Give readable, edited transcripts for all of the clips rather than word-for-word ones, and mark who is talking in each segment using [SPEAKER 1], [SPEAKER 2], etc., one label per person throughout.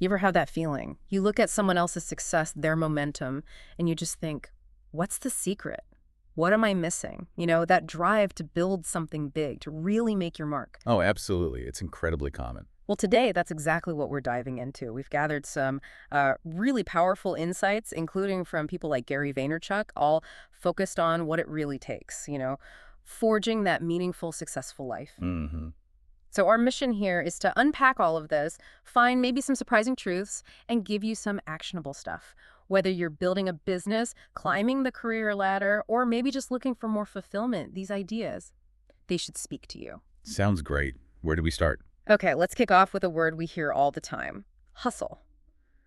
[SPEAKER 1] You ever have that feeling? You look at someone else's success, their momentum, and you just think, what's the secret? What am I missing? That drive to build something big, to really make your mark.
[SPEAKER 2] Oh, absolutely. It's incredibly common.
[SPEAKER 1] Well, today, that's exactly what we're diving into. We've gathered some really powerful insights, including from people like Gary Vaynerchuk, all focused on what it really takes, forging that meaningful, successful life.
[SPEAKER 2] Mm-hmm.
[SPEAKER 1] So our mission here is to unpack all of this, find maybe some surprising truths, and give you some actionable stuff. Whether you're building a business, climbing the career ladder, or maybe just looking for more fulfillment, these ideas, they should speak to you.
[SPEAKER 2] Sounds great. Where do we start?
[SPEAKER 1] Okay, let's kick off with a word we hear all the time: hustle.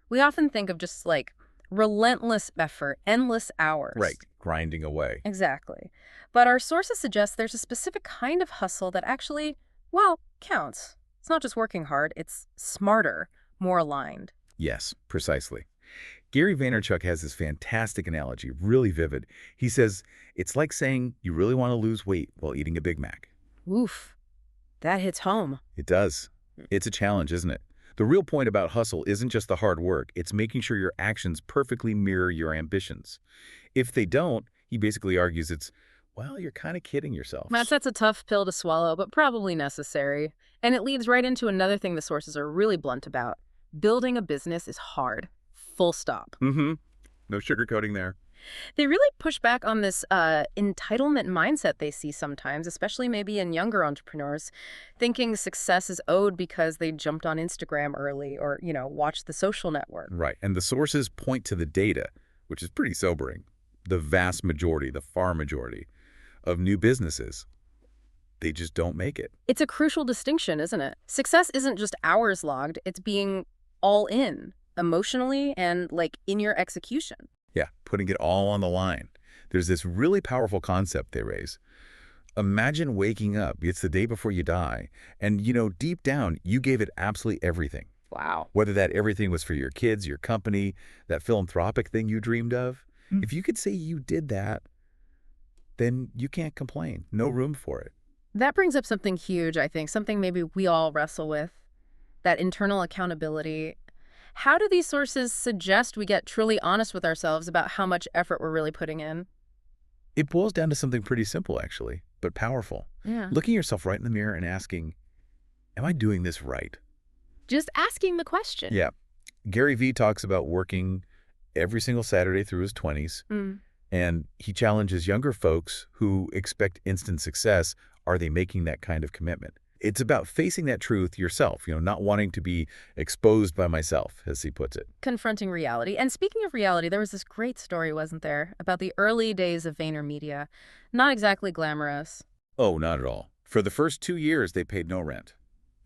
[SPEAKER 1] We often think of just like relentless effort, endless hours.
[SPEAKER 2] Right, grinding away.
[SPEAKER 1] Exactly. But our sources suggest there's a specific kind of hustle that actually, well, counts. It's not just working hard, it's smarter, more aligned.
[SPEAKER 2] Yes, precisely. Gary Vaynerchuk has this fantastic analogy, really vivid. He says, it's like saying you really want to lose weight while eating a Big Mac.
[SPEAKER 1] Oof, that hits home.
[SPEAKER 2] It does. It's a challenge, isn't it? The real point about hustle isn't just the hard work. It's making sure your actions perfectly mirror your ambitions. If they don't, he basically argues well, you're kind of kidding yourself.
[SPEAKER 1] That's a tough pill to swallow, but probably necessary. And it leads right into another thing the sources are really blunt about. Building a business is hard. Full stop.
[SPEAKER 2] Mm-hmm. No sugarcoating there.
[SPEAKER 1] They really push back on this entitlement mindset they see sometimes, especially maybe in younger entrepreneurs, thinking success is owed because they jumped on Instagram early or, watched The Social Network.
[SPEAKER 2] Right. And the sources point to the data, which is pretty sobering. The vast majority, the far majority of new businesses, they just don't make it.
[SPEAKER 1] It's a crucial distinction, isn't it? Success isn't just hours logged. It's being all in, emotionally and in your execution.
[SPEAKER 2] Yeah, putting it all on the line. There's this really powerful concept they raise. Imagine waking up, it's the day before you die, and deep down, you gave it absolutely everything.
[SPEAKER 1] Wow.
[SPEAKER 2] Whether that everything was for your kids, your company, that philanthropic thing you dreamed of. If you could say you did that, then you can't complain. No room for it.
[SPEAKER 1] That brings up something huge, I think, something maybe we all wrestle with, that internal accountability. How do these sources suggest we get truly honest with ourselves about how much effort we're really putting in?
[SPEAKER 2] It boils down to something pretty simple, actually, but powerful.
[SPEAKER 1] Yeah.
[SPEAKER 2] Looking yourself right in the mirror and asking, am I doing this right?
[SPEAKER 1] Just asking the question.
[SPEAKER 2] Yeah. Gary Vee talks about working every single Saturday through his 20s, and he challenges younger folks who expect instant success. Are they making that kind of commitment? It's about facing that truth yourself, not wanting to be exposed by myself, as he puts it.
[SPEAKER 1] Confronting reality. And speaking of reality, there was this great story, wasn't there, about the early days of VaynerMedia. Not exactly glamorous.
[SPEAKER 2] Oh, not at all. For the first 2 years, they paid no rent.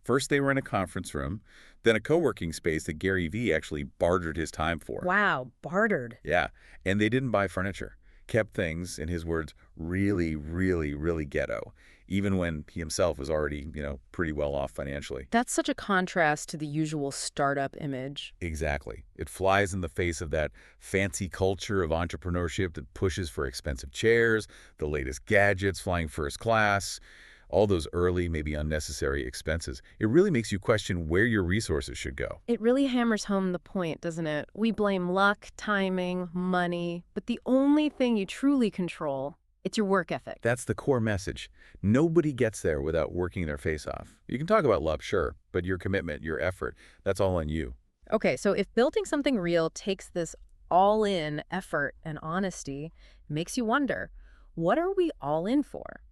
[SPEAKER 2] First, they were in a conference room, then a co-working space that Gary Vee actually bartered his time for.
[SPEAKER 1] Wow, bartered.
[SPEAKER 2] Yeah, and they didn't buy furniture. Kept things, in his words, really, really, really ghetto, even when he himself was already, pretty well off financially.
[SPEAKER 1] That's such a contrast to the usual startup image.
[SPEAKER 2] Exactly. It flies in the face of that fancy culture of entrepreneurship that pushes for expensive chairs, the latest gadgets, flying first class, all those early, maybe unnecessary expenses. It really makes you question where your resources should go.
[SPEAKER 1] It really hammers home the point, doesn't it? We blame luck, timing, money, but the only thing you truly control, it's your work ethic.
[SPEAKER 2] That's the core message. Nobody gets there without working their face off. You can talk about love, sure, but your commitment, your effort, that's all on you.
[SPEAKER 1] Okay, so if building something real takes this all-in effort and honesty, it makes you wonder, what are we all in for?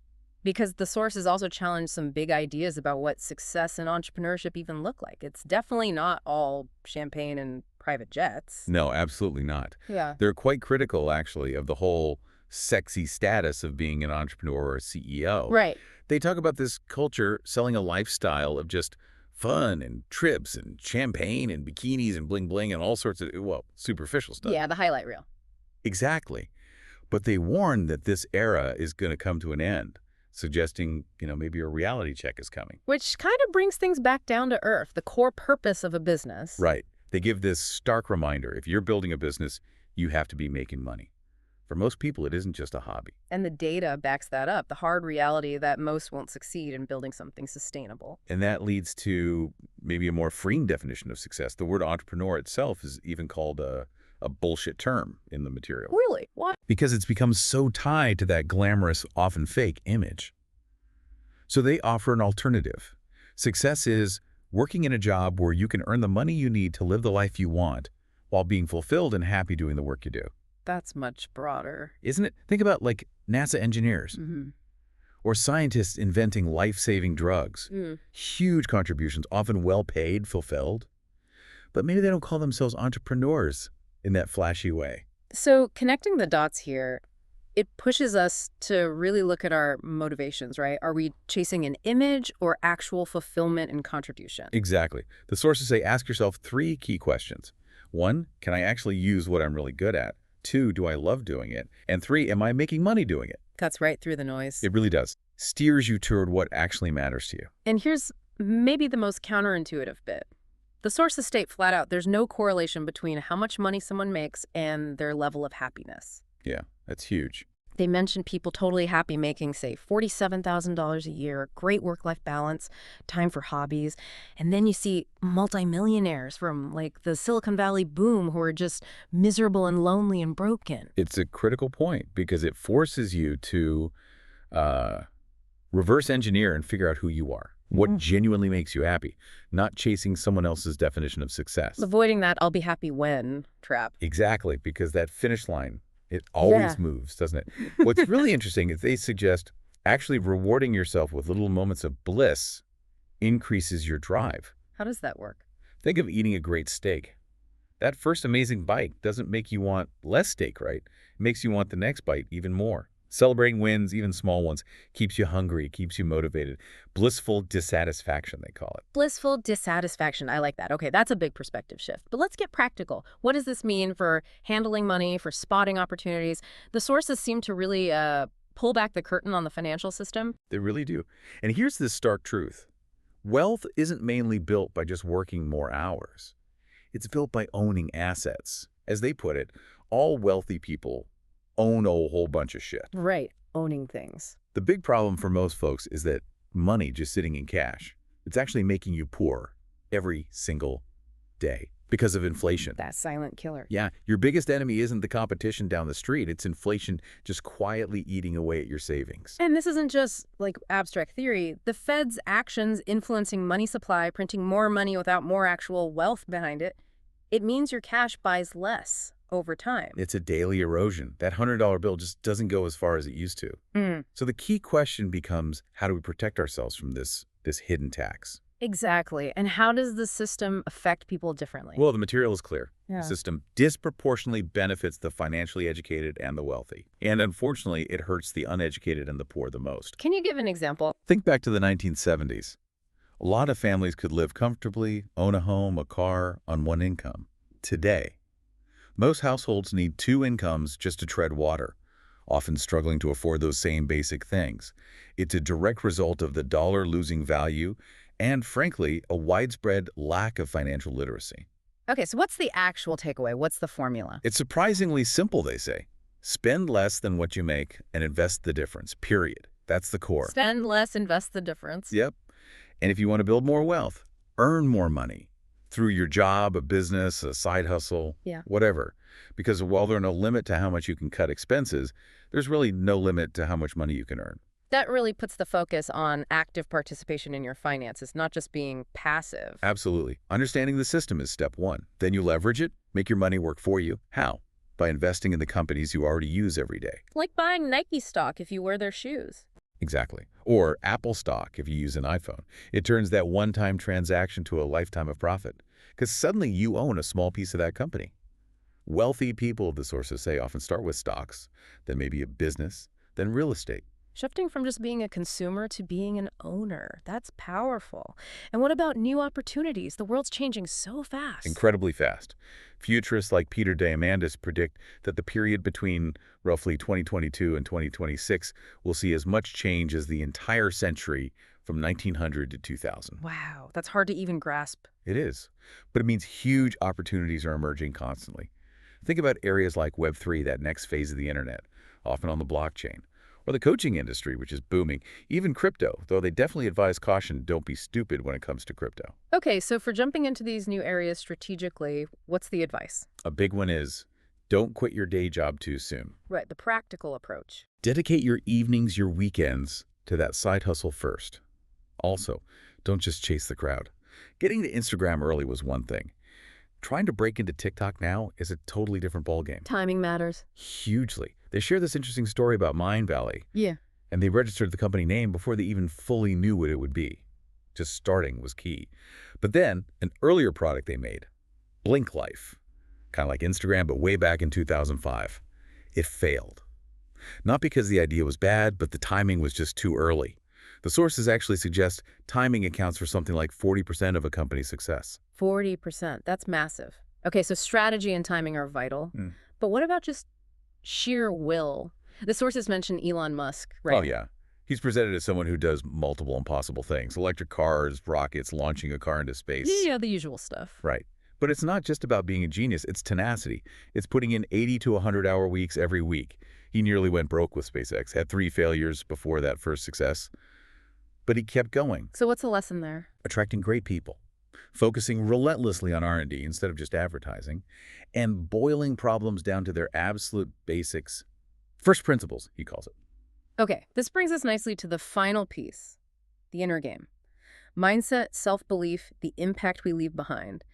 [SPEAKER 1] Because the sources also challenge some big ideas about what success and entrepreneurship even look like. It's definitely not all champagne and private jets.
[SPEAKER 2] No, absolutely not.
[SPEAKER 1] Yeah.
[SPEAKER 2] They're quite critical, actually, of the whole sexy status of being an entrepreneur or a CEO.
[SPEAKER 1] Right.
[SPEAKER 2] They talk about this culture selling a lifestyle of just fun and trips and champagne and bikinis and bling-bling and all sorts of, superficial stuff.
[SPEAKER 1] Yeah, the highlight reel.
[SPEAKER 2] Exactly. But they warn that this era is going to come to an end, suggesting, maybe a reality check is coming.
[SPEAKER 1] Which kind of brings things back down to earth, the core purpose of a business.
[SPEAKER 2] Right. They give this stark reminder, if you're building a business, you have to be making money. For most people, it isn't just a hobby.
[SPEAKER 1] And the data backs that up, the hard reality that most won't succeed in building something sustainable.
[SPEAKER 2] And that leads to maybe a more freeing definition of success. The word entrepreneur itself is even called a bullshit term in the material.
[SPEAKER 1] Really? Why?
[SPEAKER 2] Because it's become so tied to that glamorous, often fake image. So they offer an alternative. Success is working in a job where you can earn the money you need to live the life you want while being fulfilled and happy doing the work you do.
[SPEAKER 1] That's much broader.
[SPEAKER 2] Isn't it? Think about like NASA engineers or scientists inventing life-saving drugs. Huge contributions, often well-paid, fulfilled. But maybe they don't call themselves entrepreneurs in that flashy way.
[SPEAKER 1] So connecting the dots here, it pushes us to really look at our motivations, right? Are we chasing an image or actual fulfillment and contribution?
[SPEAKER 2] Exactly. The sources say ask yourself 3 key questions. 1, can I actually use what I'm really good at? 2, do I love doing it? And 3, am I making money doing it?
[SPEAKER 1] Cuts right through the noise.
[SPEAKER 2] It really does. Steers you toward what actually matters to you.
[SPEAKER 1] And here's maybe the most counterintuitive bit. The sources state flat out there's no correlation between how much money someone makes and their level of happiness.
[SPEAKER 2] Yeah, that's huge.
[SPEAKER 1] They mention people totally happy making, say, $47,000 a year, great work-life balance, time for hobbies. And then you see multimillionaires from, like, the Silicon Valley boom who are just miserable and lonely and broken.
[SPEAKER 2] It's a critical point because it forces you to reverse engineer and figure out who you are, what genuinely makes you happy, not chasing someone else's definition of success.
[SPEAKER 1] Avoiding that I'll be happy when trap.
[SPEAKER 2] Exactly, because that finish line, it always moves, doesn't it? What's really interesting is they suggest actually rewarding yourself with little moments of bliss increases your drive.
[SPEAKER 1] How does that work?
[SPEAKER 2] Think of eating a great steak. That first amazing bite doesn't make you want less steak, right? It makes you want the next bite even more. Celebrating wins, even small ones, keeps you hungry, keeps you motivated. Blissful dissatisfaction, they call it.
[SPEAKER 1] Blissful dissatisfaction. I like that. Okay, that's a big perspective shift. But let's get practical. What does this mean for handling money, for spotting opportunities? The sources seem to really pull back the curtain on the financial system.
[SPEAKER 2] They really do. And here's the stark truth. Wealth isn't mainly built by just working more hours. It's built by owning assets. As they put it, all wealthy people own a whole bunch of shit.
[SPEAKER 1] Right, owning things.
[SPEAKER 2] The big problem for most folks is that money just sitting in cash, it's actually making you poor every single day because of inflation.
[SPEAKER 1] That silent killer.
[SPEAKER 2] Yeah, your biggest enemy isn't the competition down the street. It's inflation just quietly eating away at your savings.
[SPEAKER 1] And this isn't just like abstract theory. The Fed's actions influencing money supply, printing more money without more actual wealth behind it, it means your cash buys less over time.
[SPEAKER 2] It's a daily erosion. That $100 bill just doesn't go as far as it used to. So the key question becomes, how do we protect ourselves from this hidden tax?
[SPEAKER 1] Exactly. And how does the system affect people differently?
[SPEAKER 2] Well, the material is clear.
[SPEAKER 1] Yeah.
[SPEAKER 2] The system disproportionately benefits the financially educated and the wealthy. And unfortunately, it hurts the uneducated and the poor the most.
[SPEAKER 1] Can you give an example?
[SPEAKER 2] Think back to the 1970s. A lot of families could live comfortably, own a home, a car, on one income. Today, most households need 2 incomes just to tread water, often struggling to afford those same basic things. It's a direct result of the dollar losing value and, frankly, a widespread lack of financial literacy.
[SPEAKER 1] Okay, so what's the actual takeaway? What's the formula?
[SPEAKER 2] It's surprisingly simple, they say. Spend less than what you make and invest the difference, period. That's the core.
[SPEAKER 1] Spend less, invest the difference.
[SPEAKER 2] Yep. And if you want to build more wealth, earn more money through your job, a business, a side hustle, whatever. Because while there's no limit to how much you can cut expenses, there's really no limit to how much money you can earn.
[SPEAKER 1] That really puts the focus on active participation in your finances, not just being passive.
[SPEAKER 2] Absolutely. Understanding the system is step 1. Then you leverage it, make your money work for you. How? By investing in the companies you already use every day.
[SPEAKER 1] Like buying Nike stock if you wear their shoes.
[SPEAKER 2] Exactly. Or Apple stock if you use an iPhone. It turns that one-time transaction to a lifetime of profit, because suddenly you own a small piece of that company. Wealthy people, the sources say, often start with stocks, then maybe a business, then real estate.
[SPEAKER 1] Shifting from just being a consumer to being an owner. That's powerful. And what about new opportunities? The world's changing so fast.
[SPEAKER 2] Incredibly fast. Futurists like Peter Diamandis predict that the period between roughly 2022 and 2026 will see as much change as the entire century from 1900 to 2000.
[SPEAKER 1] Wow, that's hard to even grasp.
[SPEAKER 2] It is. But it means huge opportunities are emerging constantly. Think about areas like Web3, that next phase of the internet, often on the blockchain, or the coaching industry, which is booming, even crypto, though they definitely advise caution, don't be stupid when it comes to crypto.
[SPEAKER 1] Okay, so for jumping into these new areas strategically, what's the advice?
[SPEAKER 2] A big one is don't quit your day job too soon.
[SPEAKER 1] Right, the practical approach.
[SPEAKER 2] Dedicate your evenings, your weekends to that side hustle first. Also, don't just chase the crowd. Getting to Instagram early was one thing. Trying to break into TikTok now is a totally different ballgame.
[SPEAKER 1] Timing matters.
[SPEAKER 2] Hugely. They share this interesting story about Mind Valley,
[SPEAKER 1] Yeah.
[SPEAKER 2] and they registered the company name before they even fully knew what it would be. Just starting was key. But then, an earlier product they made, Blink Life, kind of like Instagram, but way back in 2005, it failed. Not because the idea was bad, but the timing was just too early. The sources actually suggest timing accounts for something like 40% of a company's success.
[SPEAKER 1] 40%. That's massive. Okay, so strategy and timing are vital.
[SPEAKER 2] Mm.
[SPEAKER 1] But what about just sheer will? The sources mention Elon Musk, right?
[SPEAKER 2] Oh, yeah. He's presented as someone who does multiple impossible things. Electric cars, rockets, launching a car into space.
[SPEAKER 1] Yeah, the usual stuff.
[SPEAKER 2] Right. But it's not just about being a genius. It's tenacity. It's putting in 80 to 100-hour weeks every week. He nearly went broke with SpaceX, had 3 failures before that first success. But he kept going.
[SPEAKER 1] So what's the lesson there?
[SPEAKER 2] Attracting great people, focusing relentlessly on R&D instead of just advertising, and boiling problems down to their absolute basics. First principles, he calls it.
[SPEAKER 1] Okay, this brings us nicely to the final piece, the inner game. Mindset, self-belief, the impact we leave behind.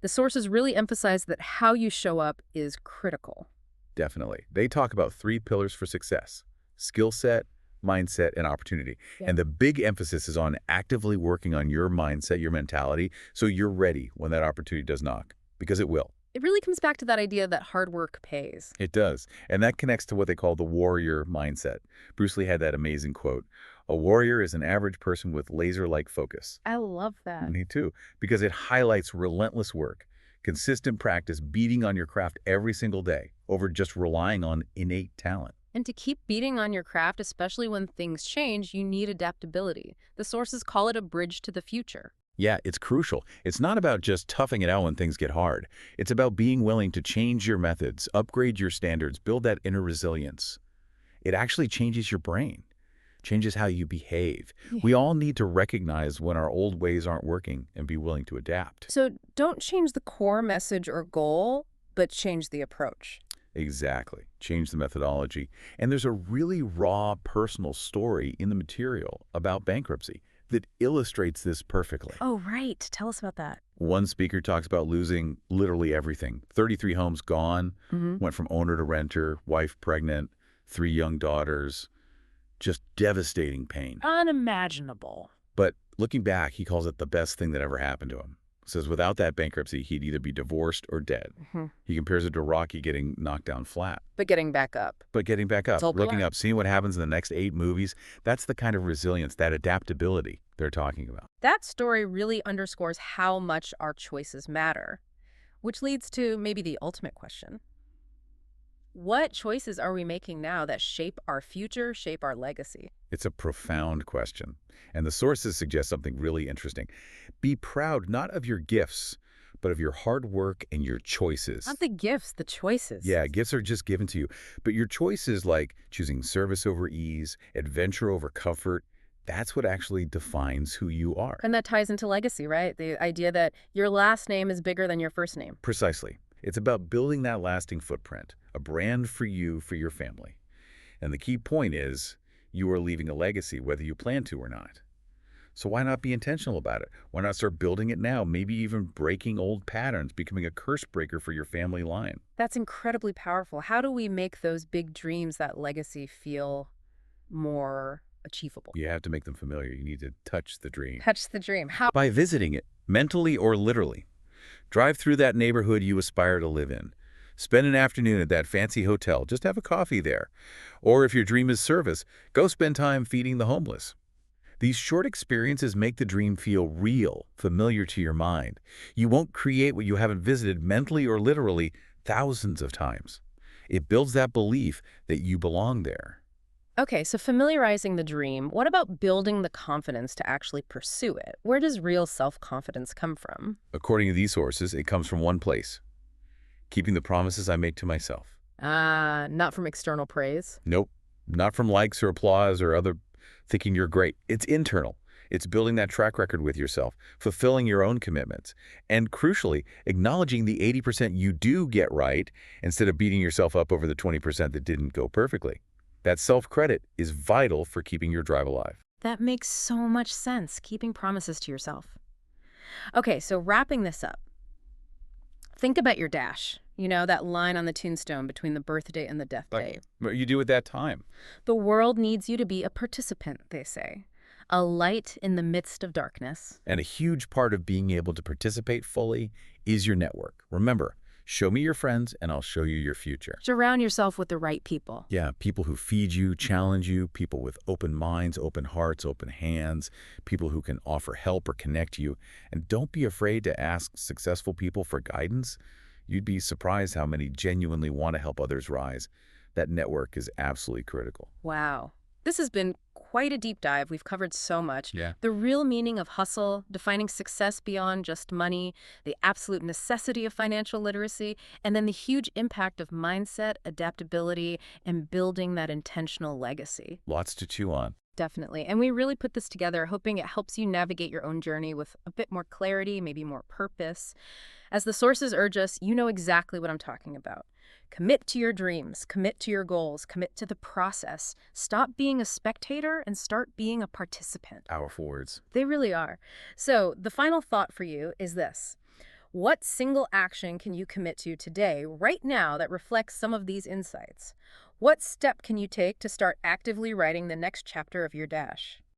[SPEAKER 1] The sources really emphasize that how you show up is critical.
[SPEAKER 2] Definitely. They talk about 3 pillars for success: skill set, mindset, and opportunity.
[SPEAKER 1] Yeah.
[SPEAKER 2] And the big emphasis is on actively working on your mindset, your mentality, so you're ready when that opportunity does knock, because it will.
[SPEAKER 1] It really comes back to that idea that hard work pays.
[SPEAKER 2] It does. And that connects to what they call the warrior mindset. Bruce Lee had that amazing quote, "A warrior is an average person with laser-like focus."
[SPEAKER 1] I love that.
[SPEAKER 2] Me too, because it highlights relentless work, consistent practice, beating on your craft every single day over just relying on innate talent.
[SPEAKER 1] And to keep beating on your craft, especially when things change, you need adaptability. The sources call it a bridge to the future.
[SPEAKER 2] Yeah, it's crucial. It's not about just toughing it out when things get hard. It's about being willing to change your methods, upgrade your standards, build that inner resilience. It actually changes your brain, changes how you behave.
[SPEAKER 1] Yeah.
[SPEAKER 2] We all need to recognize when our old ways aren't working and be willing to adapt.
[SPEAKER 1] So don't change the core message or goal, but change the approach.
[SPEAKER 2] Exactly. Change the methodology. And there's a really raw personal story in the material about bankruptcy that illustrates this perfectly.
[SPEAKER 1] Oh, right. Tell us about that.
[SPEAKER 2] One speaker talks about losing literally everything. 33 homes gone, went from owner to renter, wife pregnant, 3 young daughters. Just devastating pain.
[SPEAKER 1] Unimaginable.
[SPEAKER 2] But looking back, he calls it the best thing that ever happened to him. Says without that bankruptcy, he'd either be divorced or dead. He compares it to Rocky getting knocked down flat.
[SPEAKER 1] But getting back up.
[SPEAKER 2] But getting back up,
[SPEAKER 1] It's all
[SPEAKER 2] looking
[SPEAKER 1] black.
[SPEAKER 2] up, seeing what happens in the next 8 movies, that's the kind of resilience, that adaptability they're talking about.
[SPEAKER 1] That story really underscores how much our choices matter, which leads to maybe the ultimate question. What choices are we making now that shape our future, shape our legacy?
[SPEAKER 2] It's a profound question. And the sources suggest something really interesting. Be proud not of your gifts, but of your hard work and your choices.
[SPEAKER 1] Not the gifts, the choices.
[SPEAKER 2] Yeah, gifts are just given to you. But your choices like choosing service over ease, adventure over comfort, that's what actually defines who you are.
[SPEAKER 1] And that ties into legacy, right? The idea that your last name is bigger than your first name.
[SPEAKER 2] Precisely. It's about building that lasting footprint, a brand for you, for your family. And the key point is you are leaving a legacy whether you plan to or not. So why not be intentional about it? Why not start building it now, maybe even breaking old patterns, becoming a curse breaker for your family line?
[SPEAKER 1] That's incredibly powerful. How do we make those big dreams, that legacy, feel more achievable?
[SPEAKER 2] You have to make them familiar. You need to touch the dream.
[SPEAKER 1] Touch the dream. How?
[SPEAKER 2] By visiting it, mentally or literally. Drive through that neighborhood you aspire to live in. Spend an afternoon at that fancy hotel. Just have a coffee there. Or if your dream is service, go spend time feeding the homeless. These short experiences make the dream feel real, familiar to your mind. You won't create what you haven't visited mentally or literally thousands of times. It builds that belief that you belong there.
[SPEAKER 1] Okay, so familiarizing the dream. What about building the confidence to actually pursue it? Where does real self-confidence come from?
[SPEAKER 2] According to these sources, it comes from one place: Keeping the promises I make to myself.
[SPEAKER 1] Not from external praise.
[SPEAKER 2] Nope. Not from likes or applause or other thinking you're great. It's internal. It's building that track record with yourself, fulfilling your own commitments, and crucially, acknowledging the 80% you do get right instead of beating yourself up over the 20% that didn't go perfectly. That self-credit is vital for keeping your drive alive.
[SPEAKER 1] That makes so much sense, keeping promises to yourself. Okay, so wrapping this up, think about your dash. You know, that line on the tombstone between the birthday and the death day.
[SPEAKER 2] What you do at that time.
[SPEAKER 1] The world needs you to be a participant, they say. A light in the midst of darkness.
[SPEAKER 2] And a huge part of being able to participate fully is your network. Remember, show me your friends and I'll show you your future.
[SPEAKER 1] Surround yourself with the right people.
[SPEAKER 2] Yeah, people who feed you, challenge you, people with open minds, open hearts, open hands, people who can offer help or connect you. And don't be afraid to ask successful people for guidance. You'd be surprised how many genuinely want to help others rise. That network is absolutely critical.
[SPEAKER 1] Wow. This has been quite a deep dive. We've covered so much.
[SPEAKER 2] Yeah.
[SPEAKER 1] The real meaning of hustle, defining success beyond just money, the absolute necessity of financial literacy, and then the huge impact of mindset, adaptability, and building that intentional legacy.
[SPEAKER 2] Lots to chew on.
[SPEAKER 1] Definitely. And we really put this together hoping it helps you navigate your own journey with a bit more clarity, maybe more purpose. As the sources urge us, you know exactly what I'm talking about. Commit to your dreams, commit to your goals, commit to the process. Stop being a spectator and start being a participant.
[SPEAKER 2] Powerful words.
[SPEAKER 1] They really are. So the final thought for you is this. What single action can you commit to today, right now, that reflects some of these insights? What step can you take to start actively writing the next chapter of your dash?